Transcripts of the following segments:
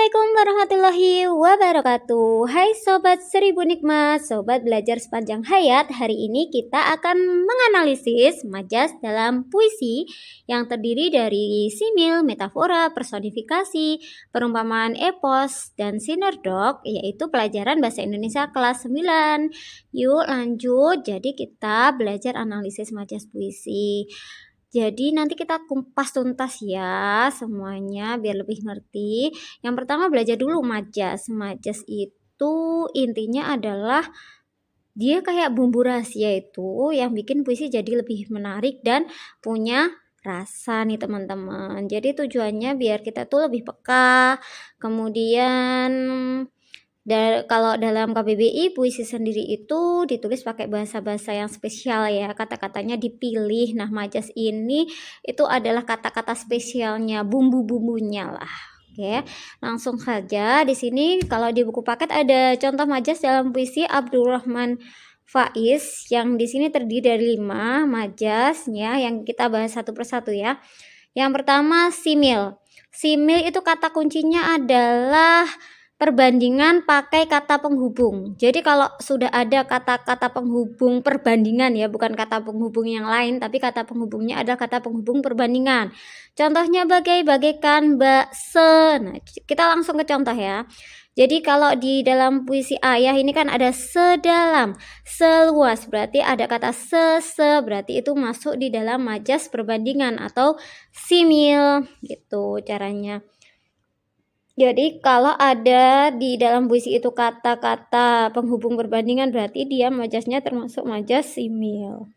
Assalamualaikum warahmatullahi wabarakatuh. Hai Sobat Seribu Nikmat, Sobat Belajar Sepanjang Hayat. Hari ini kita akan menganalisis majas dalam puisi yang terdiri dari simil, metafora, personifikasi, perumpamaan epos, dan sinerdok, yaitu pelajaran Bahasa Indonesia kelas 9. Yuk lanjut, jadi kita belajar analisis majas puisi. Jadi nanti kita kumpas tuntas ya semuanya biar lebih ngerti. Yang pertama belajar dulu majas. Majas itu intinya adalah dia kayak bumbu rahasia itu yang bikin puisi jadi lebih menarik dan punya rasa nih teman-teman. Jadi tujuannya biar kita tuh lebih peka. Kemudian kalau dalam KBBI puisi sendiri itu ditulis pakai bahasa-bahasa yang spesial ya, kata-katanya dipilih. Nah, majas ini itu adalah kata-kata spesialnya, bumbu-bumbunya lah. Oke, langsung saja di sini kalau di buku paket ada contoh majas dalam puisi Abdurrahman Faiz yang di sini terdiri dari 5 majas ya, yang kita bahas satu persatu ya. Yang pertama simil. Simil itu kata kuncinya adalah perbandingan pakai kata penghubung. Jadi kalau sudah ada kata-kata penghubung perbandingan ya, bukan kata penghubung yang lain, tapi kata penghubungnya adalah kata penghubung perbandingan. Contohnya bagaikan, bakse. Nah, kita langsung ke contoh ya. Jadi kalau di dalam puisi Ayah ini kan ada sedalam, seluas, berarti ada kata se, berarti itu masuk di dalam majas perbandingan atau simil, gitu caranya. Jadi kalau ada di dalam puisi itu kata-kata penghubung perbandingan berarti dia majasnya termasuk majas simil.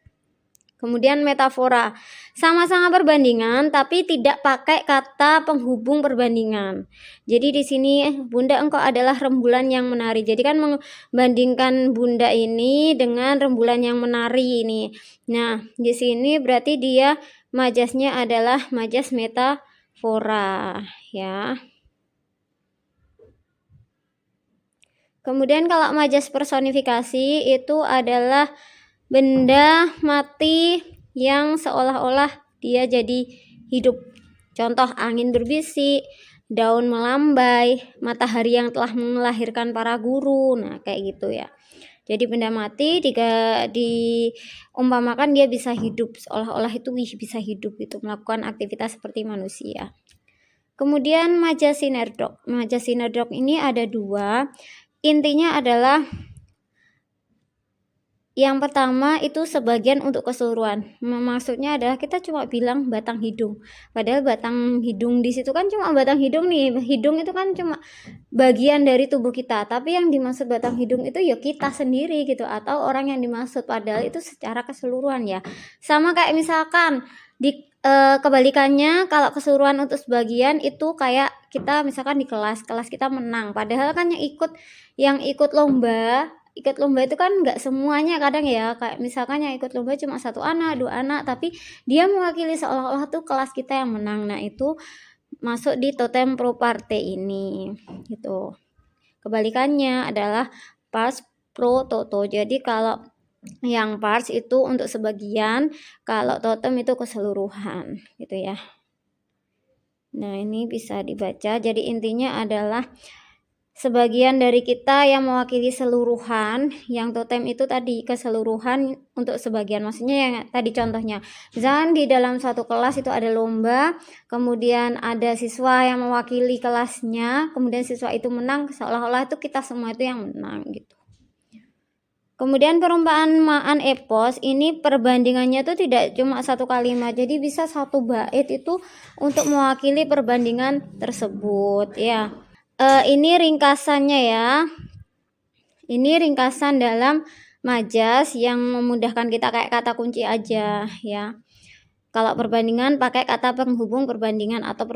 Kemudian metafora, sama-sama perbandingan tapi tidak pakai kata penghubung perbandingan. Jadi di sini Bunda engkau adalah rembulan yang menari. Jadi kan membandingkan Bunda ini dengan rembulan yang menari ini. Nah, di sini berarti dia majasnya adalah majas metafora ya. Kemudian kalau majas personifikasi itu adalah benda mati yang seolah-olah dia jadi hidup. Contoh angin berbisik, daun melambai, matahari yang telah melahirkan para guru. Nah, kayak gitu ya. Jadi benda mati diumpamakan dia bisa hidup, seolah-olah itu bisa hidup itu melakukan aktivitas seperti manusia. Kemudian majas sinerdok. Majas sinerdok ini ada 2. Intinya adalah yang pertama itu sebagian untuk keseluruhan. Maksudnya adalah kita cuma bilang batang hidung. Padahal batang hidung di situ kan cuma batang hidung nih. Hidung itu kan cuma bagian dari tubuh kita. Tapi yang dimaksud batang hidung itu ya kita sendiri gitu. Atau orang yang dimaksud, padahal itu secara keseluruhan ya. Sama kayak misalkan di kebalikannya, kalau keseluruhan untuk sebagian itu kayak kita misalkan di kelas kita menang, padahal kan yang ikut lomba itu kan nggak semuanya kadang ya, kayak misalkan yang ikut lomba cuma 1 anak 2 anak, tapi dia mewakili seolah-olah tuh kelas kita yang menang. Nah, itu masuk di totem pro parte ini gitu. Kebalikannya adalah pars pro toto. Jadi kalau yang parts itu untuk sebagian, kalau totem itu keseluruhan gitu ya. Nah, ini bisa dibaca. Jadi intinya adalah sebagian dari kita yang mewakili seluruhan, yang totem itu tadi keseluruhan untuk sebagian. Maksudnya yang tadi contohnya, misalkan di dalam satu kelas itu ada lomba, kemudian ada siswa yang mewakili kelasnya, kemudian siswa itu menang, seolah-olah itu kita semua itu yang menang gitu. Kemudian perumpamaan epos ini perbandingannya itu tidak cuma 1 kalimat, jadi bisa 1 bait itu untuk mewakili perbandingan tersebut ya. Ini ringkasannya ya. Ini ringkasan dalam majas yang memudahkan kita kayak kata kunci aja ya. Kalau perbandingan pakai kata penghubung perbandingan atau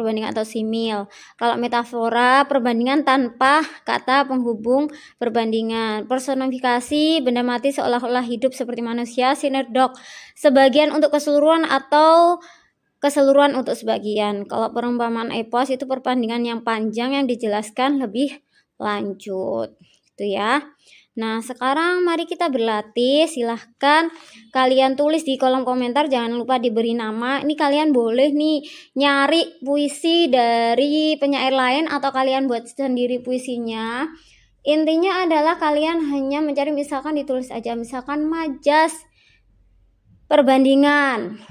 simil. Kalau metafora perbandingan tanpa kata penghubung perbandingan. Personifikasi benda mati seolah-olah hidup seperti manusia. Sinerdok sebagian untuk keseluruhan atau keseluruhan untuk sebagian. Kalau perumpamaan epos itu perbandingan yang panjang yang dijelaskan lebih lanjut gitu ya. Nah, sekarang mari kita berlatih. Silahkan kalian tulis di kolom komentar, jangan lupa diberi nama. Ini kalian boleh nih nyari puisi dari penyair lain atau kalian buat sendiri puisinya. Intinya adalah kalian hanya mencari, misalkan ditulis aja, misalkan majas perbandingan.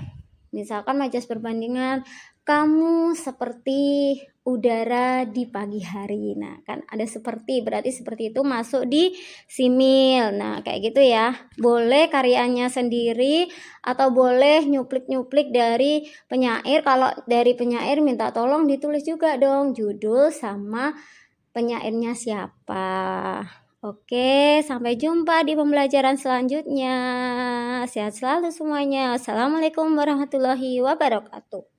Misalkan majas perbandingan, kamu seperti udara di pagi hari. Nah, kan ada seperti, berarti seperti itu masuk di simil. Nah, kayak gitu ya. Boleh karyanya sendiri atau boleh nyuplik-nyuplik dari penyair. Kalau dari penyair minta tolong ditulis juga dong judul sama penyairnya siapa. Oke, sampai jumpa di pembelajaran selanjutnya. Sehat selalu semuanya. Assalamualaikum warahmatullahi wabarakatuh.